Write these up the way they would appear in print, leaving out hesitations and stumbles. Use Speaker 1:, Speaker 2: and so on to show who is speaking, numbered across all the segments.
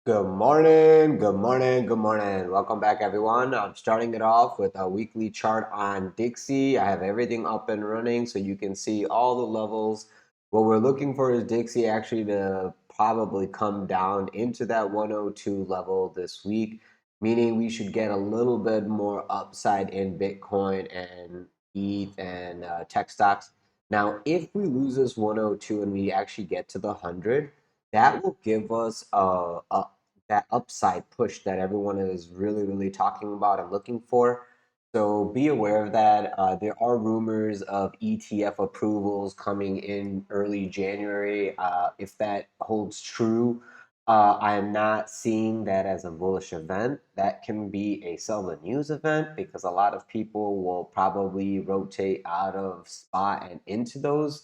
Speaker 1: Good morning, good morning, good morning. Welcome back, everyone. I'm starting it off with a weekly chart on Dixie. I have everything up and running so you can see all the levels. What we're looking for is Dixie actually to probably come down into that 102 level this week, meaning we should get a little bit more upside in Bitcoin and ETH and tech stocks. Now, if we lose this 102 and we actually get to the 100, that will give us that upside push that everyone is really talking about and looking for. So be aware of that. There are rumors of ETF approvals coming in early January. If that holds true, I am not seeing that as a bullish event. That can be a sell the news event because a lot of people will probably rotate out of spot and into those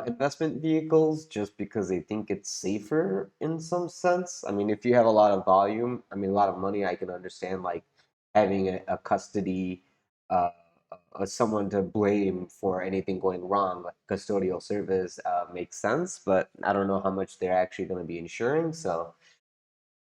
Speaker 1: investment vehicles just because they think it's safer in some sense. I mean, if you have a lot of volume, I mean, a lot of money, I can understand like having a custody, uh, someone to blame for anything going wrong, like custodial service makes sense, but I don't know how much they're actually going to be insuring. So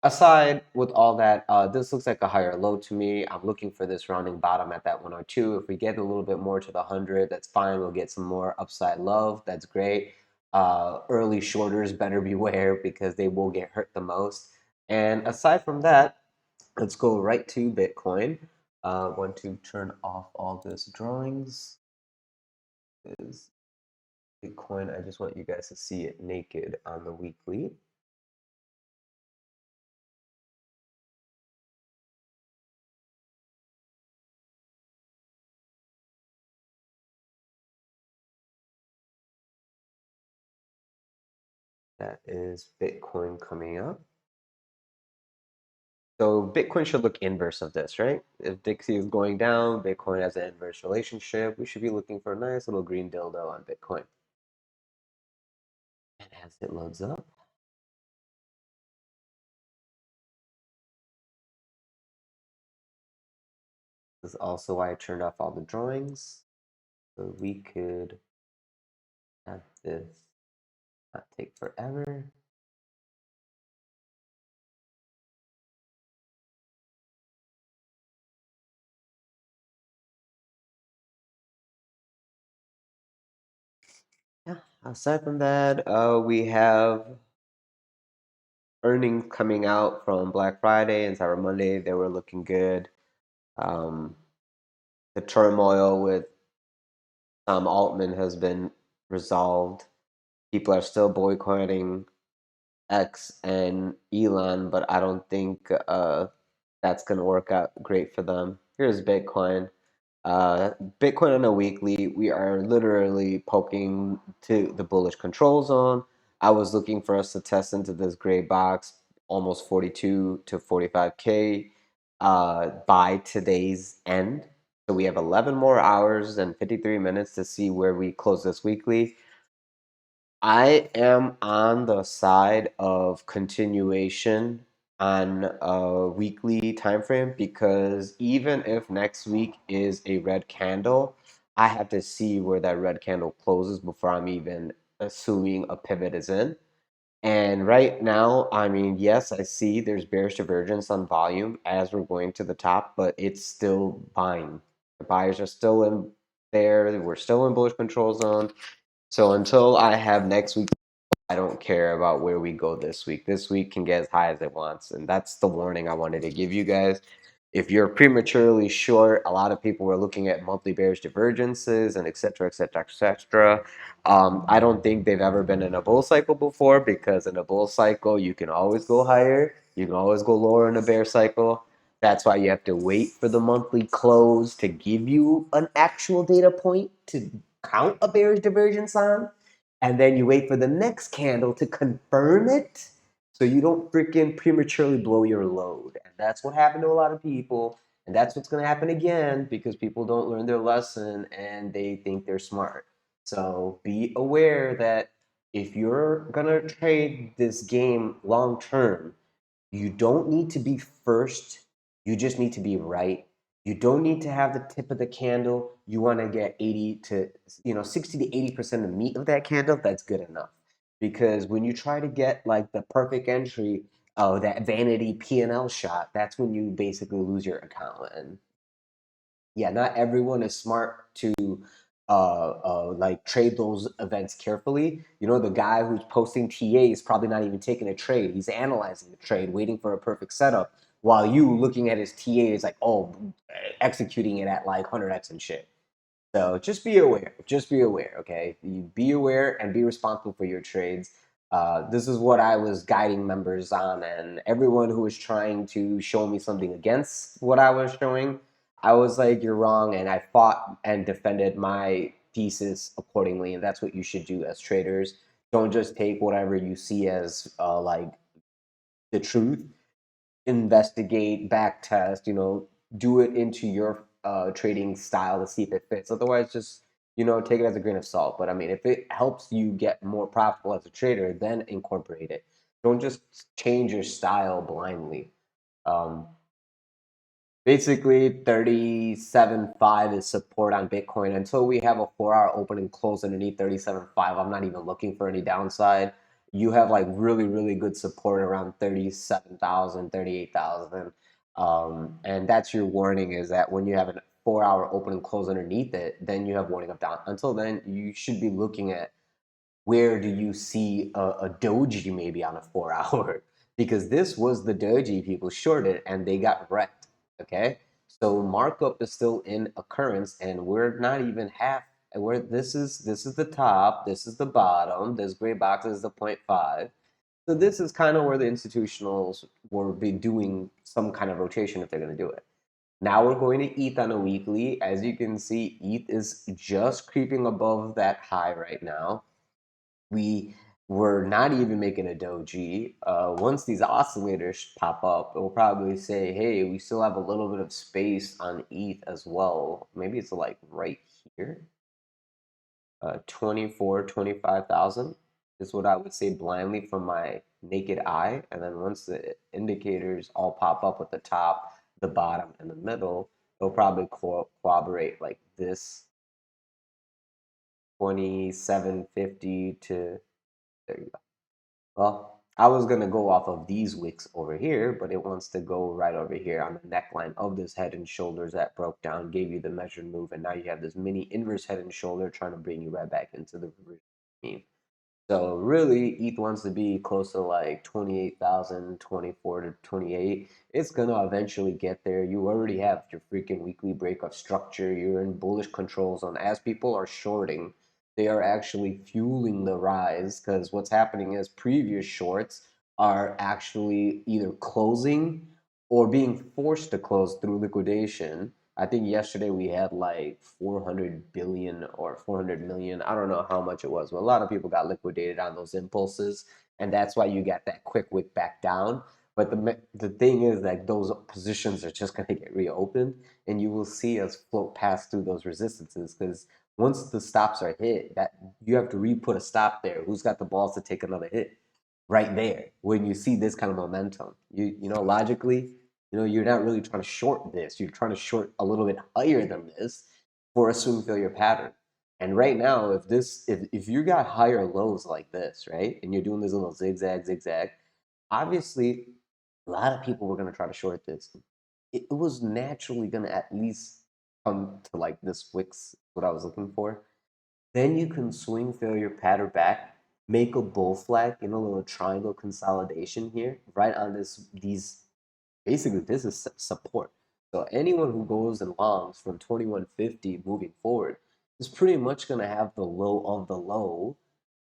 Speaker 1: aside with all that, this looks like a higher low to me. I'm looking for this rounding bottom at that 102. If we get a little bit more to the 100, that's fine. We'll get some more upside love. That's great. Early shorters better beware because they will get hurt the most. And aside from that, let's go right to Bitcoin. Want to turn off all this drawings. Is Bitcoin, I just want you guys to see it naked on the weekly. That is Bitcoin coming up. So Bitcoin should look inverse of this, right? If Dixie is going down, Bitcoin has an inverse relationship. We should be looking for a nice little green dildo on Bitcoin. And as it loads up, this is also why I turned off all the drawings. So we could have this not take forever. Yeah, aside from that, we have earnings coming out from Black Friday and Cyber Monday. They were looking good. Um, the turmoil with Sam Altman has been resolved. People are still boycotting X and Elon, but I don't think that's going to work out great for them. Here's Bitcoin. Bitcoin on a weekly, we are literally poking to the bullish control zone. I was looking for us to test into this gray box, almost 42 to 45K by today's end. So we have 11 more hours and 53 minutes to see where we close this weekly. I am on the side of continuation on a weekly time frame because even if next week is a red candle, I have to see where that red candle closes before I'm even assuming a pivot is in. And right now, I mean, yes, I see there's bearish divergence on volume as we're going to the top, but it's still buying. The buyers are still in there. We're still in bullish control zone. So until I have next week, I don't care about where we go this week. This week can get as high as it wants. And that's the warning I wanted to give you guys. If you're prematurely short, a lot of people were looking at monthly bearish divergences and et cetera, et cetera, et cetera. I don't think they've ever been in a bull cycle before because in a bull cycle, you can always go higher. You can always go lower in a bear cycle. That's why you have to wait for the monthly close to give you an actual data point to count a bearish divergence on, and then you wait for the next candle to confirm it so you don't freaking prematurely blow your load. And that's what happened to a lot of people, and that's what's going to happen again because people don't learn their lesson and they think they're smart. So be aware that if you're going to trade this game long term, you don't need to be first, you just need to be right. You don't need to have the tip of the candle. You want to get 80 to 60 to 80% of the meat of that candle. That's good enough. Because when you try to get like the perfect entry, oh, that vanity P&L shot, that's when you basically lose your account. And yeah, not everyone is smart to like trade those events carefully. You know, the guy who's posting TA is probably not even taking a trade. He's analyzing the trade, waiting for a perfect setup, while you looking at his TA is like, oh, executing it at like 100x and shit. So just be aware. Just be aware, okay? You be aware and be responsible for your trades. This is what I was guiding members on, and everyone who was trying to show me something against what I was showing, I was like, you're wrong, and I fought and defended my thesis accordingly, and that's what you should do as traders. Don't just take whatever you see as like the truth. Investigate, back test, do it into your trading style to see if it fits. Otherwise, just, take it as a grain of salt. But I mean, if it helps you get more profitable as a trader, then incorporate it. Don't just change your style blindly. Um, Basically, 37.5 is support on Bitcoin. Until we have a 4-hour open and close underneath 37.5, I'm not even looking for any downside. You have like really, really good support around 37,000, 38,000. And that's your warning, is that when you have a 4-hour open and close underneath it, then you have warning of down. Until then, you should be looking at where do you see a doji maybe on a 4-hour, because this was the doji people shorted and they got wrecked. Okay, so markup is still in occurrence, and we're not even half. Where this is the top, this is the bottom, this gray box is the 0.5. So this is kind of where the institutionals will be doing some kind of rotation if they're going to do it. Now we're going to ETH on a weekly. As you can see, ETH is just creeping above that high right now. We were not even making a doji. Once these oscillators pop up, it will probably say, hey, we still have a little bit of space on ETH as well. Maybe it's like right here. 24, 25,000 is what I would say blindly from my naked eye. And then once the indicators all pop up at the top, the bottom, and the middle, they'll probably corroborate like this 2750 to, there you go. Well, I was going to go off of these wicks over here, but it wants to go right over here on the neckline of this head and shoulders that broke down, gave you the measured move, and now you have this mini inverse head and shoulder trying to bring you right back into the reverse mean. So really, ETH wants to be close to like 28,000, 24 to 28. It's going to eventually get there. You already have your freaking weekly breakup structure. You're in bullish control zone. As people are shorting, they are actually fueling the rise, because what's happening is previous shorts are actually either closing or being forced to close through liquidation. I think yesterday we had like 400 billion or 400 million. I don't know how much it was, but a lot of people got liquidated on those impulses. And that's why you got that quick wick back down. But the thing is that those positions are just going to get reopened, and you will see us float past through those resistances, because once the stops are hit, that you have to re-put a stop there. Who's got the balls to take another hit right there when you see this kind of momentum? Logically, you're not really trying to short this. You're trying to short a little bit higher than this for a swing failure pattern. And right now, if you got higher lows like this, right, and you're doing this little zigzag, obviously a lot of people were going to try to short this. It was naturally going to at least come to like this wicks, what I was looking for. Then you can swing failure pattern back, make a bull flag in a little triangle consolidation here, right on these. Basically, this is support. So anyone who goes in longs from 2150 moving forward is pretty much going to have the low of the low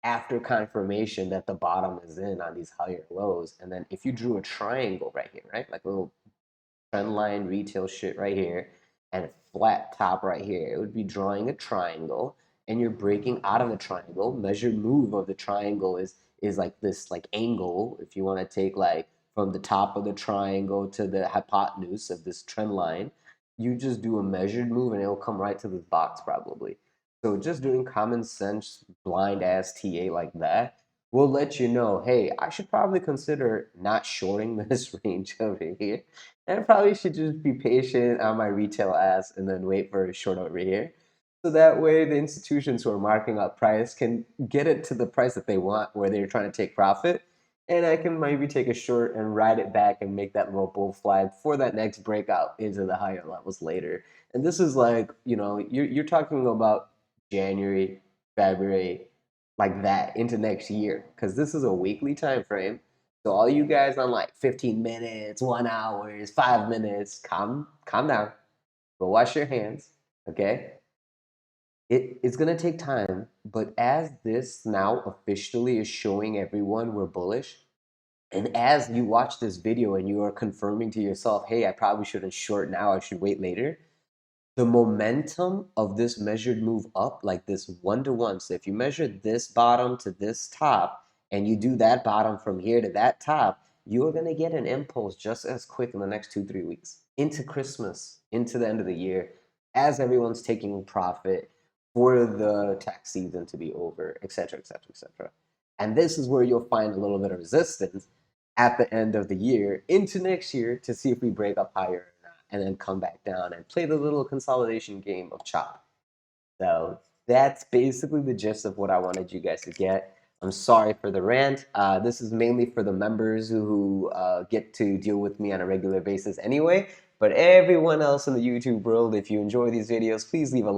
Speaker 1: after confirmation that the bottom is in on these higher lows. And then if you drew a triangle right here, right, like a little trend line retail shit right here, and a flat top right here, it would be drawing a triangle, and you're breaking out of the triangle. Measured move of the triangle is like this like angle. If you want to take like from the top of the triangle to the hypotenuse of this trend line, you just do a measured move and it'll come right to this box probably. So just doing common sense blind ass TA like that will let you know, hey, I should probably consider not shorting this range over here. And I probably should just be patient on my retail ass and then wait for a short over here. So that way the institutions who are marking up price can get it to the price that they want where they're trying to take profit. and I can maybe take a short and ride it back and make that little bull flag for that next breakout into the higher levels later. And this is like, you know, you're talking about January, February, like that into next year, because this is a weekly time frame. So all you guys on like 15 minutes, 1 hour, 5 minutes, calm down. Go wash your hands, okay? It's gonna take time, but as this now officially is showing everyone we're bullish, and as you watch this video and you are confirming to yourself, hey, I probably shouldn't short now, I should wait later, the momentum of this measured move up, like this 1-to-1. So if you measure this bottom to this top and you do that bottom from here to that top, you're going to get an impulse just as quick in the next 2-3 weeks into Christmas, into the end of the year, as everyone's taking profit for the tax season to be over, et cetera, et cetera, et cetera. And this is where you'll find a little bit of resistance at the end of the year into next year to see if we break up higher and then come back down and play the little consolidation game of chop. So that's basically the gist of what I wanted you guys to get. I'm sorry for the rant. This is mainly for the members who get to deal with me on a regular basis anyway. But everyone else in the YouTube world, if you enjoy these videos, please leave a like.